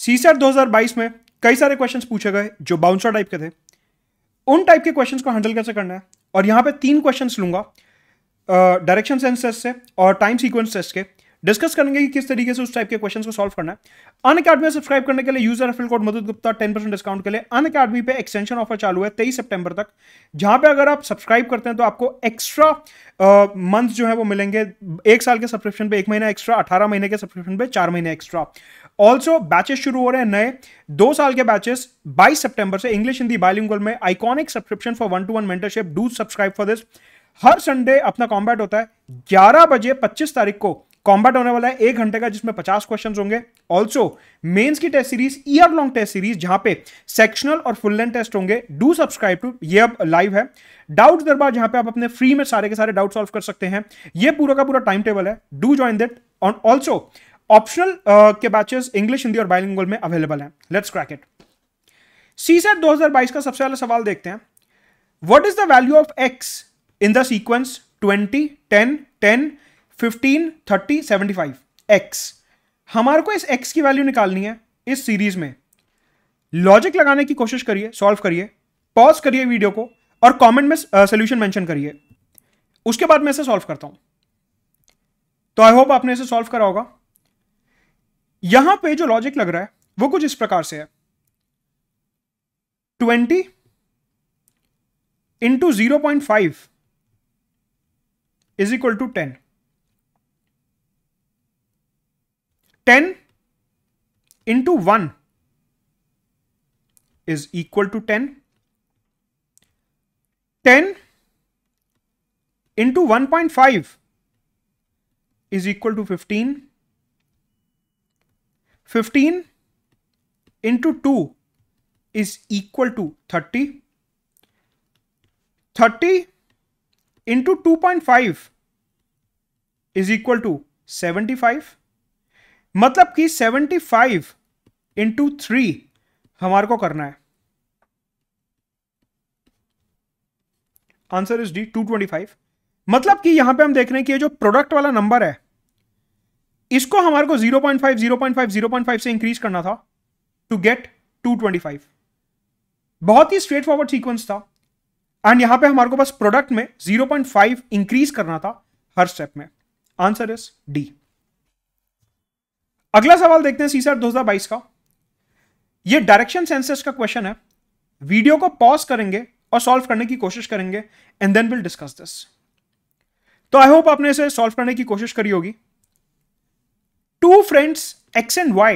CSAT 2022 में कई सारे क्वेश्चंस पूछे गए जो बाउंसर टाइप के थे। उन टाइप के क्वेश्चंस को हैंडल कैसे करना है, और यहां पे 3 क्वेश्चंस लूंगा डायरेक्शन सेंस टेस्ट से और टाइम सीक्वेंस टेस्ट के। डिस्कस करेंगे कि किस तरीके से उस टाइप के क्वेश्चंस को सॉल्व करना है। अनअकैडमी में सब्सक्राइब करने के लिए यूजर रेफरल कोड मधुर गुप्ता 10% डिस्काउंट के लिए। अनअकैडमी पे एक्सटेंशन ऑफर चालू है 23 सितंबर तक, जहां पे अगर आप सब्सक्राइब करते हैं तो आपको एक्स्ट्रा मंथ जो है वो मिलेंगे। 1 साल के सब्सक्रिप्शन पे 1 महीना एक्स्ट्रा, 18 महीने के सब्सक्रिप्शन पे 4 महीने एक्स्ट्रा। ऑल्सो बैचेस शुरू हो रहे हैं नए 2 साल के बैचेस 22 सितंबर से, इंग्लिश हिंदी बाइलिंगुअल में। Iconic subscription for 1-to-1 mentorship, do subscribe for this. Her Sunday अपना कॉम्बैट होता है 11 बजे 25 तारीख को। कॉम्बैट होने वाला है 1 घंटे का, जिसमें 50 क्वेश्चन होंगे। ऑल्सो मेंस की test series, year long test series, जहां पे सेक्शनल और फुल लेंथ टेस्ट होंगे। डू सब्सक्राइब टू, ये अब लाइव है। डाउट्स दरबार, जहां पे आप अपने फ्री में सारे के सारे डाउट सॉल्व कर सकते हैं। ये पूरा का पूरा टाइम टेबल है, do join that. Also optional के बैचेस इंग्लिश हिंदी और बाइलिंगुअल में अवेलेबल हैं। Let's crack it. सीसेट 2022 का सबसे पहला सवाल देखते हैं। What is the value of x in the sequence 20, 10, 10, 15, 30, 75? X, हमारे को इस एक्स की वैल्यू निकालनी है इस सीरीज में। लॉजिक लगाने की कोशिश करिए, सॉल्व करिए, पॉज करिए वीडियो को और कमेंट में सॉल्यूशन मेंशन करिए। उसके बाद मैं इसे सॉल्व करता हूं। तो आई होप आपने इसे सॉल्व करा होगा। यहां पे जो लॉजिक लग रहा है वो कुछ इस प्रकार से है। 20 into 0.5 is equal to 10। 10 into 1 is equal to 10। 10 into 1.5 is equal to 15। 15 into 2 is equal to 30। 30 into 2.5 is equal to 75। मतलब कि 75 इंटू 3 हमारे को करना है। Answer is D, 225। मतलब कि यहां पे हम देख रहे हैं कि ये जो प्रोडक्ट वाला नंबर है, इसको हमारे को 0.5, 0.5, 0.5 से इंक्रीज करना था टू गेट 225। बहुत ही स्ट्रेट फॉरवर्ड सीक्वेंस था। एंड यहां पे हमारे को बस प्रोडक्ट में 0.5 इंक्रीज करना था हर स्टेप में। Answer is D. अगला सवाल देखते हैं सीसेट 2022 का। यह डायरेक्शन सेंसस का क्वेश्चन है। वीडियो को पॉज करेंगे और सॉल्व करने की कोशिश करेंगे and then will discuss this. तो आई होप आपने इसे सॉल्व करने की कोशिश करी होगी। 2 friends X and Y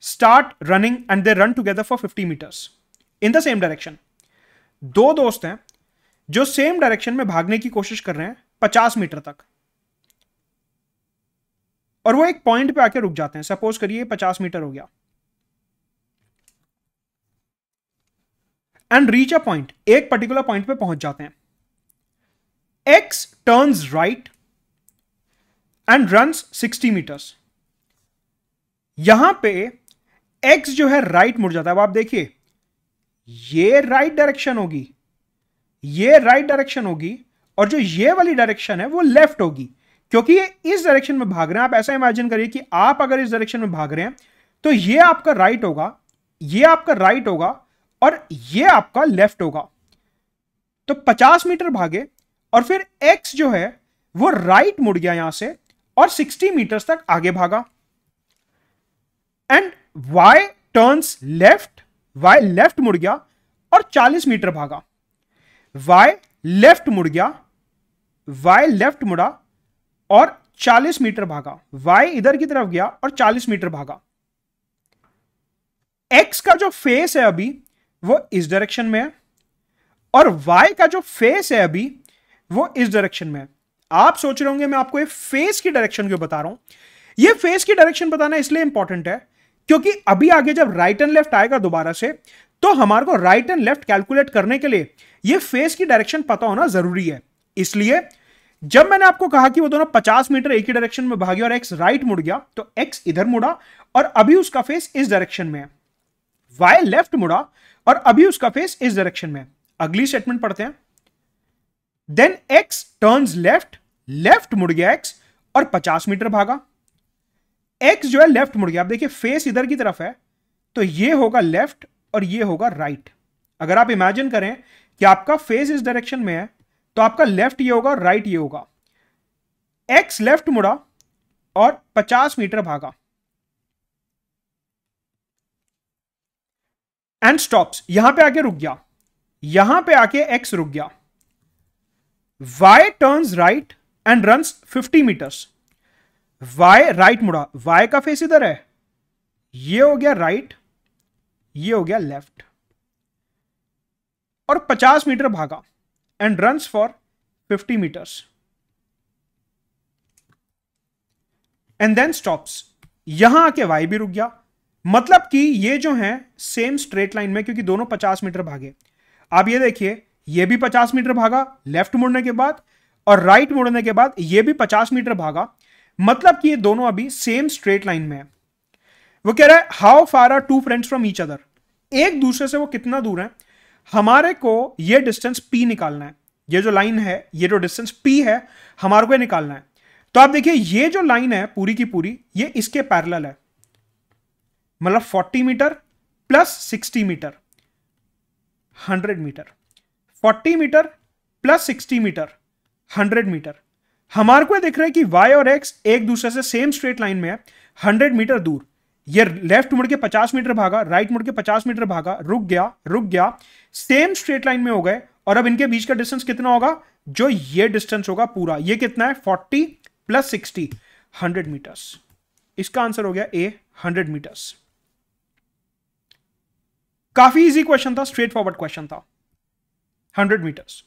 start running and they run together for 50 meters in the same direction. 2 दोस्त हैं जो सेम डायरेक्शन में भागने की कोशिश कर रहे हैं 50 मीटर तक, और वो एक पॉइंट पे आके रुक जाते हैं। सपोज करिए 50 मीटर हो गया। एंड रीच अ पॉइंट, एक पर्टिकुलर पॉइंट पे पहुंच जाते हैं। X turns right and runs 60 metres. यहां पे X जो है राइट मुड़ जाता है। अब आप देखिए, ये राइट डायरेक्शन होगी, ये राइट डायरेक्शन होगी, और जो ये वाली डायरेक्शन है वो लेफ्ट होगी, क्योंकि ये इस डायरेक्शन में भाग रहे हैं। आप ऐसा इमेजिन करिए कि आप अगर इस डायरेक्शन में भाग रहे हैं तो ये आपका राइट होगा, ये आपका राइट होगा, और ये आपका लेफ्ट होगा। तो 50 मीटर भागे और फिर X जो है वो राइट मुड़ गया यहां से और 60 मीटर तक आगे भागा। And Y turns left, Y left मुड़ गया और 40 मीटर भागा। Y लेफ्ट मुड़ गया, Y लेफ्ट मुड़ा और 40 मीटर भागा। Y इधर की तरफ गया और 40 मीटर भागा। X का जो फेस है अभी वो इस डायरेक्शन में है, और Y का जो फेस है अभी वो इस डायरेक्शन में है। आप सोच रहे होंगे मैं आपको ये फेस की डायरेक्शन क्यों बता रहा हूं। ये फेस की डायरेक्शन बताना इसलिए इंपॉर्टेंट है क्योंकि अभी आगे जब राइट एंड लेफ्ट आएगा दोबारा से, तो हमारे को राइट एंड लेफ्ट कैलकुलेट करने के लिए ये फेस की डायरेक्शन पता होना जरूरी है। इसलिए जब मैंने आपको कहा कि वो दोनों 50 मीटर एक ही डायरेक्शन में भागे और X राइट मुड़ गया, तो X इधर मुड़ा और अभी उसका फेस इस डायरेक्शन में है। Y लेफ्ट मुड़ा और अभी उसका फेस इस डायरेक्शन में है। अगली स्टेटमेंट पढ़ते हैं। Then X turns left, left मुड़ गया X और 50 मीटर भागा। X जो है लेफ्ट मुड़ गया। आप देखिए फेस इधर की तरफ है, तो ये होगा लेफ्ट और ये होगा राइट। अगर आप इमेजिन करें कि आपका फेस इस डायरेक्शन में है तो आपका लेफ्ट ये होगा, राइट ये होगा। एक्स लेफ्ट मुड़ा और 50 मीटर भागा एंड स्टॉप्स, यहां पे आके रुक गया, यहां पे आके एक्स रुक गया। Y turns right and runs 50 metres. Y right मुड़ा, वाई का फेस इधर है, ये हो गया राइट, ये हो गया लेफ्ट, और 50 मीटर भागा and runs for 50 metres and then stops. यहां आके वाई भी रुक गया, मतलब कि ये जो है सेम स्ट्रेट लाइन में, क्योंकि दोनों 50 मीटर भागे। आप ये देखिए, ये भी 50 मीटर भागा लेफ्ट मुड़ने के बाद, और राइट मुड़ने के बाद ये भी 50 मीटर भागा, मतलब कि ये दोनों अभी सेम स्ट्रेट लाइन में है। वो कह रहा है how far are two friends from each other, एक दूसरे से वो कितना दूर है। हमारे को ये डिस्टेंस P निकालना है, ये जो लाइन है, ये जो डिस्टेंस P है, हमारे को ये निकालना है। तो आप देखिए ये जो लाइन है पूरी की पूरी, ये इसके पैरेलल है, मतलब 40 metre plus 60 metre 100 metre, 40 metre plus 60 metre 100 metre. हमारे को दिख रहा है कि y और x एक दूसरे से सेम स्ट्रेट लाइन में है 100 मीटर दूर। ये लेफ्ट मुड़ के 50 मीटर भागा, राइट मुड़ के 50 मीटर भागा, रुक गया, सेम स्ट्रेट लाइन में हो गए। और अब इनके बीच का डिस्टेंस कितना होगा, जो ये डिस्टेंस होगा पूरा, ये कितना है 40 प्लस 60 100 मीटर्स। इसका आंसर हो गया ए 100 मीटर्स। काफी इजी क्वेश्चन था, स्ट्रेट फॉरवर्ड क्वेश्चन था, 100 मीटर्स।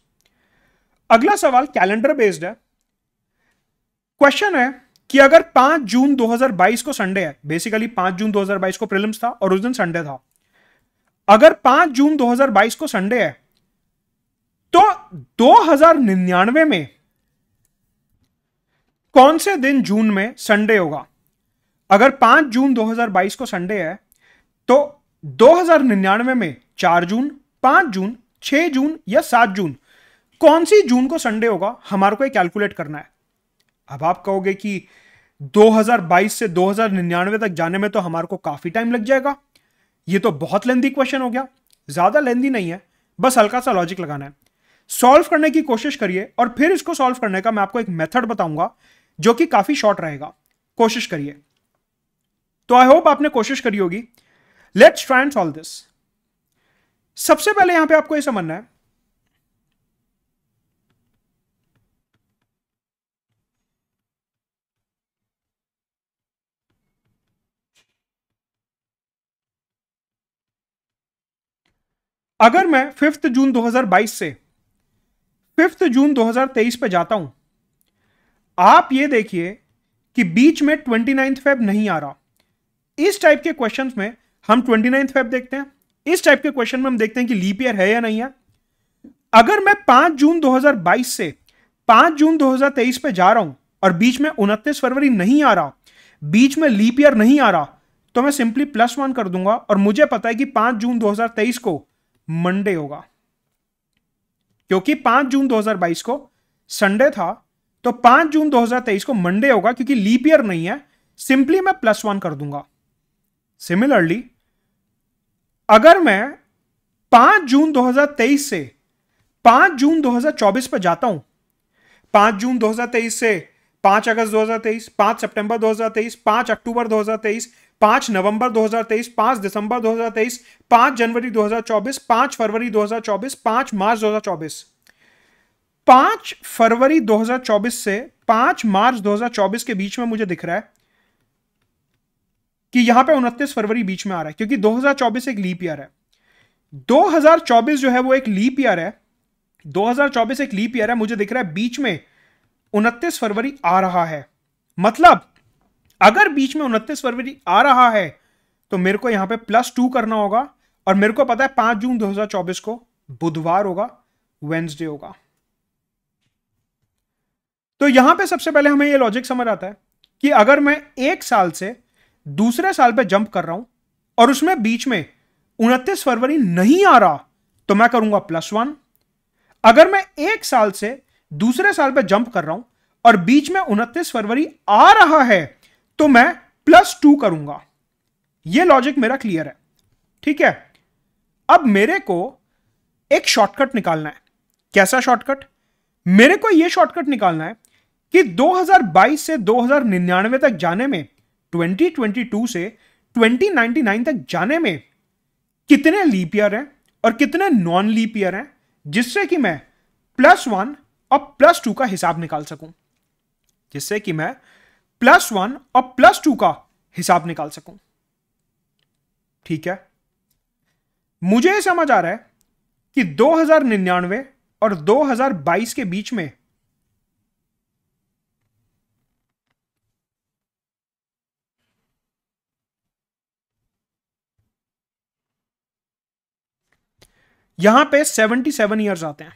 अगला सवाल कैलेंडर बेस्ड है। क्वेश्चन है कि अगर 5 जून 2022 को संडे है, बेसिकली 5 जून 2022 को प्रीलिम्स था और उस दिन संडे था। अगर 5 जून 2022 को संडे है तो 2099 में कौन से दिन जून में संडे होगा। अगर 5 जून 2022 को संडे है तो 2099 में 4 जून, 5 जून, 6 जून या 7 जून, कौन सी जून को संडे होगा, हमारे को कैलकुलेट करना है। अब आप कहोगे कि 2022 से 2099 तक जाने में तो हमारे को काफी टाइम लग जाएगा, ये तो बहुत लेंदी क्वेश्चन हो गया। ज्यादा लेंदी नहीं है, बस हल्का सा लॉजिक लगाना है। सॉल्व करने की कोशिश करिए और फिर इसको सॉल्व करने का मैं आपको एक मेथड बताऊंगा जो कि काफी शॉर्ट रहेगा। कोशिश करिए। तो आई होप आपने कोशिश करी होगी। Let's try and solve this. सबसे पहले यहां पे आपको यह समझना है अगर मैं 5 जून 2022 से 5 जून 2023 पे जाता हूं, आप ये देखिए कि बीच में 29 फेब नहीं आ रहा। इस टाइप के क्वेश्चंस में हम 29 फेब देखते हैं, इस टाइप के क्वेश्चन में हम देखते हैं कि लीप ईयर है या नहीं है। अगर मैं 5 जून 2022 से 5 जून 2023 पे जा रहा हूं और बीच में 29 फरवरी नहीं आ रहा, बीच में लीप ईयर नहीं आ रहा, तो मैं सिंपली +1 कर दूंगा और मुझे पता है कि 5 जून 2023 को मंडे होगा, क्योंकि 5 जून 2022 को संडे था, तो 5 जून 2023 को मंडे होगा, क्योंकि लीप ईयर नहीं है, सिंपली मैं +1 कर दूंगा। सिमिलरली अगर मैं 5 जून 2023 से 5 जून 2024 पर जाता हूं, 5 जून 2023 से 5 अगस्त 2023, 5 सितंबर 2023, 5 अक्टूबर 2023, 5 नवंबर 2023, 5 दिसंबर 2023, 5 जनवरी 2024, 5 फरवरी 2024, 5 मार्च 2024। 5 फरवरी 2024 से 5 मार्च 2024 के बीच में मुझे दिख रहा है कि यहां पे 29 फरवरी बीच में आ रहा है, क्योंकि 2024 एक लीप ईयर है। 2024 जो है वो एक लीप ईयर है, 2024 एक लीप ईयर है। मुझे दिख रहा है बीच में 29 फरवरी आ रहा है, मतलब अगर बीच में 29 फरवरी आ रहा है तो मेरे को यहां पे +2 करना होगा, और मेरे को पता है 5 जून 2024 को बुधवार होगा, वेंसडे होगा। तो यहां पे सबसे पहले हमें यह लॉजिक समझ आता है कि अगर मैं एक साल से दूसरे साल पे जंप कर रहा हूं और उसमें बीच में 29 फरवरी नहीं आ रहा, तो मैं करूंगा +1। अगर मैं एक साल से दूसरे साल पे जंप कर रहा हूं और बीच में 29 फरवरी आ रहा है, तो मैं +2 करूंगा। यह लॉजिक मेरा क्लियर है। ठीक है, अब मेरे को एक शॉर्टकट निकालना है। कैसा शॉर्टकट? मेरे को यह शॉर्टकट निकालना है कि 2022 से 2099 तक जाने में, 2022 से 2099 तक जाने में कितने लीप ईयर हैं और कितने नॉन लीप ईयर हैं, जिससे कि मैं +1 और +2 का हिसाब निकाल सकूं। जिससे कि मैं +1 और +2 का हिसाब निकाल सकूं। ठीक है, मुझे यह समझ आ रहा है कि 2099 और 2022 के बीच में यहां पे 77 ईयर्स आते हैं।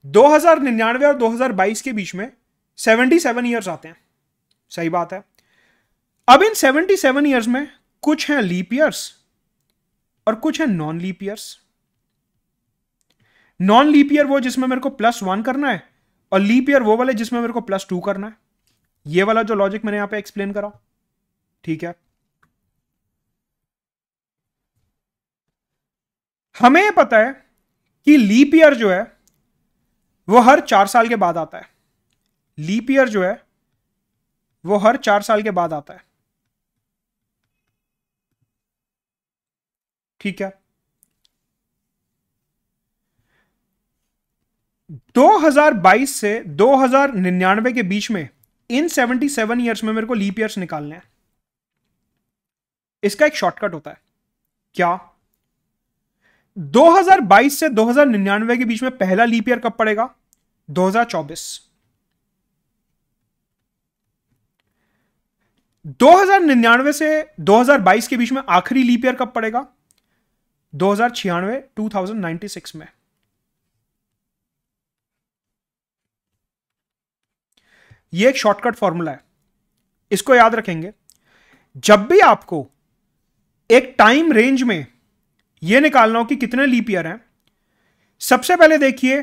2099 और 2022 के बीच में 77 ईयर्स आते हैं। सही बात है। अब इन 77 ईयर्स में कुछ हैं लीप ईयर्स और कुछ हैं non leap years. Non leap year वो जिसमें मेरे को +1 करना है, और लीप ईयर वो वाले जिसमें मेरे को +2 करना है। ये वाला जो लॉजिक मैंने यहां पे एक्सप्लेन करा। ठीक है, हमें यह पता है कि लीप ईयर जो है वो हर 4 साल के बाद आता है। लीप ईयर जो है वो हर 4 साल के बाद आता है। ठीक है, 2022 से 2099 के बीच में इन 77 ईयर्स में मेरे को लीप ईयर्स निकालने हैं। इसका एक शॉर्टकट होता है। क्या? 2022 से 2099 के बीच में पहला लीप ईयर कब पड़ेगा? 2024। 2099 से 2022 के बीच में आखिरी लीप ईयर कब पड़ेगा? 2096, 2096 में। यह एक शॉर्टकट फॉर्मूला है, इसको याद रखेंगे। जब भी आपको एक टाइम रेंज में यह निकालना हो कि कितने लीप ईयर हैं, सबसे पहले देखिए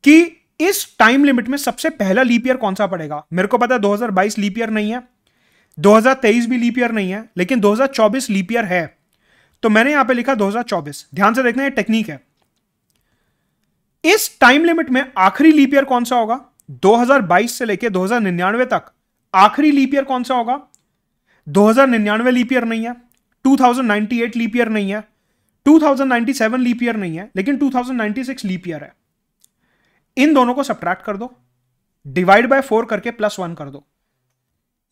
कि इस टाइम लिमिट में सबसे पहला लीप ईयर कौन सा पड़ेगा। मेरे को पता है 2022 लीप ईयर नहीं है, 2023 भी लीप ईयर नहीं है, लेकिन 2024 लीप ईयर है, तो मैंने यहां पे लिखा 2024। ध्यान से देखना, ये टेक्निक है। इस टाइम लिमिट में आखिरी लीप ईयर कौन सा होगा? 2022 से लेकर 2099 तक आखिरी लीप ईयर कौन सा होगा? 2099 लीप ईयर नहीं है, 2098 लीप ईयर नहीं है, 2097 लीप ईयर नहीं है, लेकिन 2096 लीप ईयर है। इन दोनों को सब्ट्रैक्ट कर दो, डिवाइड बाय 4 करके +1 कर दो।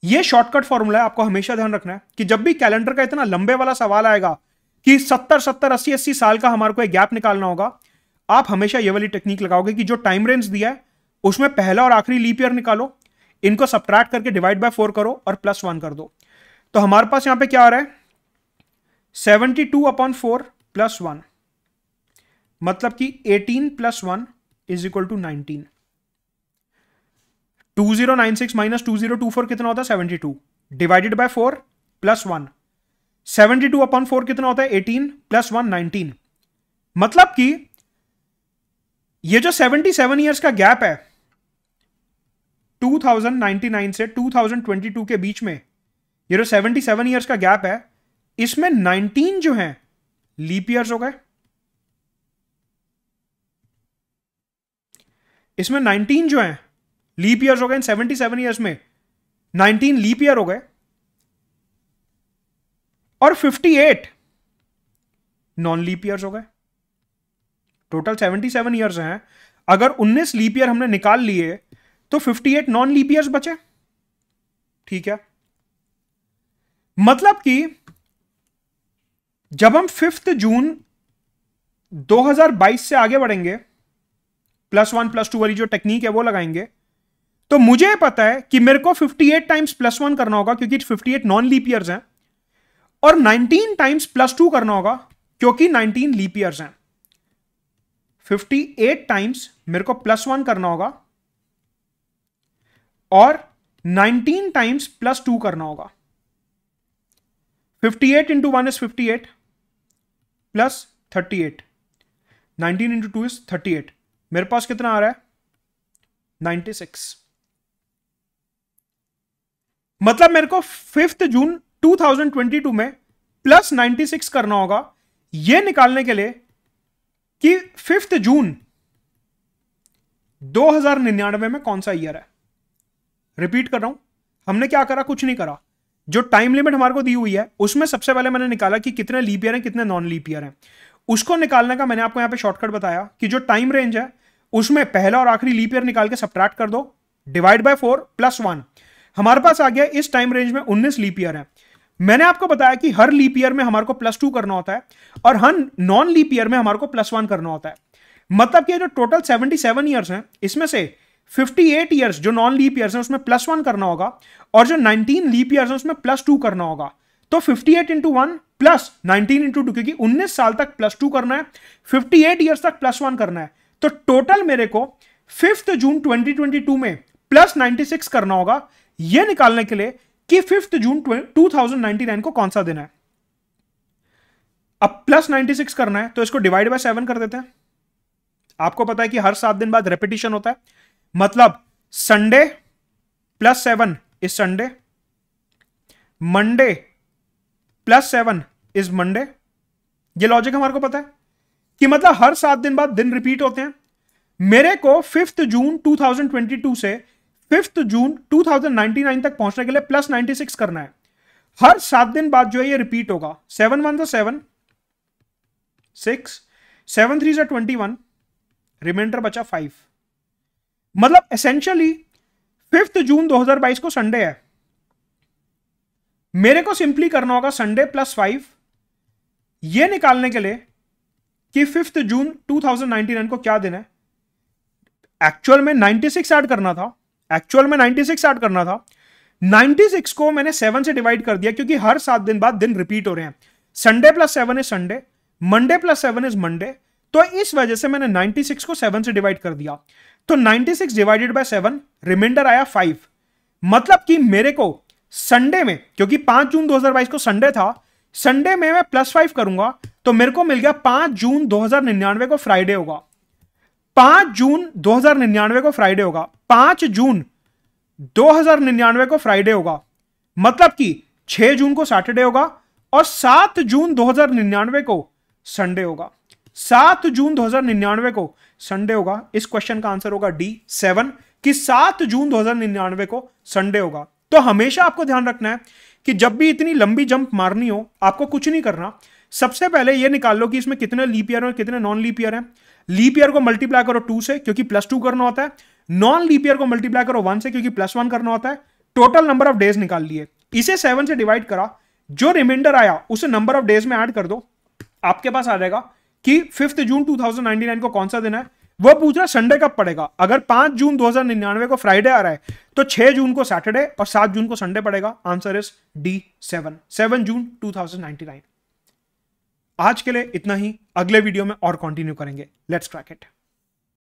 यह शॉर्टकट फॉर्मूला है, आपको हमेशा ध्यान रखना है कि जब भी कैलेंडर का इतना लंबे वाला सवाल आएगा कि 70 80 साल का हमारे को एक गैप निकालना होगा, आप हमेशा यह वाली टेक्निक लगाओगे कि जो टाइम रेंज दिया है उसमें पहला और आखिरी लीप ईयर निकालो, इनको सब्ट्रैक्ट करके डिवाइड बाय 4 करो और +1 कर दो। तो हमारे पास यहां पे क्या आ रहा है? 72/4 +1, मतलब कि 18 + 1 = 19। 2096 - 2024 कितना होता है? 72 डिवाइडेड बाय 4 +1। 72/4 कितना होता है? 18 + 1 19। मतलब कि ये जो 77 ईयर्स का गैप है 2099 से 2022 के बीच में, ये जो 77 ईयर्स का गैप है, इसमें 19 जो है लीप ईयर्स हो गए। इसमें 19 जो है लीप ईयर्स हो गए। इन 77 ईयर्स में 19 लीप ईयर हो गए और 58 नॉन लीप ईयर्स हो गए। टोटल 77 ईयर्स हैं, अगर 19 लीप ईयर हमने निकाल लिए तो 58 नॉन लीप ईयर्स बचे। ठीक है, मतलब कि जब हम 5 जून 2022 से आगे बढ़ेंगे, +1 +2 वाली जो टेक्निक है वो लगाएंगे, तो मुझे पता है कि मेरे को 58 टाइम्स +1 करना होगा क्योंकि 58 नॉन लीप ईयर्स हैं, और 19 टाइम्स +2 करना होगा क्योंकि 19 लीप ईयर्स हैं। 58 टाइम्स मेरे को +1 करना होगा और 19 टाइम्स +2 करना होगा। 58 × 1 is 58 प्लस 38, 19 × 2 is 38। मेरे पास कितना आ रहा है? 96। मतलब मेरे को 5 जून 2022 में प्लस 96 करना होगा यह निकालने के लिए कि 5 जून 2099 में कौन सा ईयर है। रिपीट कर रहा हूं, हमने क्या करा, कुछ नहीं करा। जो टाइम लिमिट हमारे को दी हुई है उसमें सबसे पहले मैंने निकाला कि कितने लीप ईयर हैं, कितने नॉन लीप ईयर हैं। उसको निकालने का मैंने आपको यहां पे शॉर्टकट बताया कि जो टाइम रेंज है उसमें पहला और आखिरी लीप ईयर निकाल के सबट्रैक्ट कर दो, डिवाइड बाय 4 प्लस 1। हमारे पास आ गया इस टाइम रेंज में 19 लीप ईयर है। मैंने आपको बताया कि हर लीप ईयर में हमारे को +2 करना होता है और हर नॉन लीप ईयर में हमारे को +1 करना होता है। मतलब कि जो टोटल 77 ईयर्स हैं इसमें से 58 ईयर्स जो नॉन लीप ईयर्स हैं उसमें +1 करना होगा और जो 19 लीप ईयर्स हैं उसमें +2 करना होगा। तो 58 इंटू 1 प्लस 19 इंटू 2, क्योंकि 19 साल तक +2 करना है, 58 ईयर्स तक +1 करना है। तो टोटल मेरे को 5 जून 2022 में +96 करना होगा यह निकालने के लिए कि 5 जून 2099 को कौन सा दिन है। अब +96 करना है तो इसको डिवाइड बाय 7 कर देते हैं। आपको पता है कि हर 7 दिन बाद रेपिटेशन होता है, मतलब Sunday +7 is Sunday, Monday +7 is Monday. ये लॉजिक हमारे को पता है कि मतलब हर 7 दिन बाद दिन रिपीट होते हैं। मेरे को 5 जून 2022 से 5 जून 2099 तक पहुंचने के लिए +96 करना है। हर 7 दिन बाद जो है ये रिपीट होगा। 7 1 7 6, 7 3 21, रिमाइंडर बचा 5। मतलब एसेंशियली 5 जून 2022 को संडे है। मेरे को सिंपली करना होगा संडे +5 यह निकालने के लिए कि 5 जून 2099 को क्या दिन है। एक्चुअल में 96 ऐड करना था, 96 को मैंने 7 से डिवाइड कर दिया क्योंकि हर 7 दिन बाद दिन रिपीट हो रहे हैं। Sunday +7 is Sunday, Monday +7 is Monday, तो इस वजह से मैंने 96 को 7 से डिवाइड कर दिया। तो 96 डिवाइडेड बाय 7, रिमाइंडर आया 5। मतलब कि मेरे को संडे में, क्योंकि 5 जून 2022 को संडे था, संडे में मैं +5 करूंगा तो मेरे को मिल गया 5 जून 2099 को फ्राइडे होगा। 5 जून 2099 को फ्राइडे होगा, 5 जून 2099 को फ्राइडे होगा। मतलब कि 6 जून को सैटरडे होगा और 7 जून 2099 को संडे होगा। 7 जून 2099 को संडे होगा। इस क्वेश्चन का आंसर होगा डी 7 कि 7 जून 2099 को संडे होगा। तो हमेशा आपको ध्यान रखना है कि जब भी इतनी लंबी जंप मारनी हो आपको कुछ नहीं करना, सबसे पहले यह निकाल लो कि इसमें कितने लीप ईयर और कितने नॉन लीप ईयर हैं। लीप ईयर को मल्टीप्लाई करो 2 से क्योंकि +2 करना होता है, नॉन लीप ईयर को मल्टीप्लाई करो 1 से क्योंकि +1 करना होता है। टोटल नंबर ऑफ डेज निकाल लिए, इसे 7 से डिवाइड करा, जो रिमाइंडर आया उसे नंबर ऑफ डेज में ऐड कर दो, आपके पास आ जाएगा कि 5 जून 2099 को कौन सा दिन है। वो पूछ रहा संडे कब पड़ेगा। अगर 5 जून 2099 को फ्राइडे आ रहा है तो 6 जून को सैटरडे और 7 जून को संडे पड़ेगा। आंसर इज डी 7 जून 2099। आज के लिए इतना ही, अगले वीडियो में और कंटिन्यू करेंगे। Let's crack it.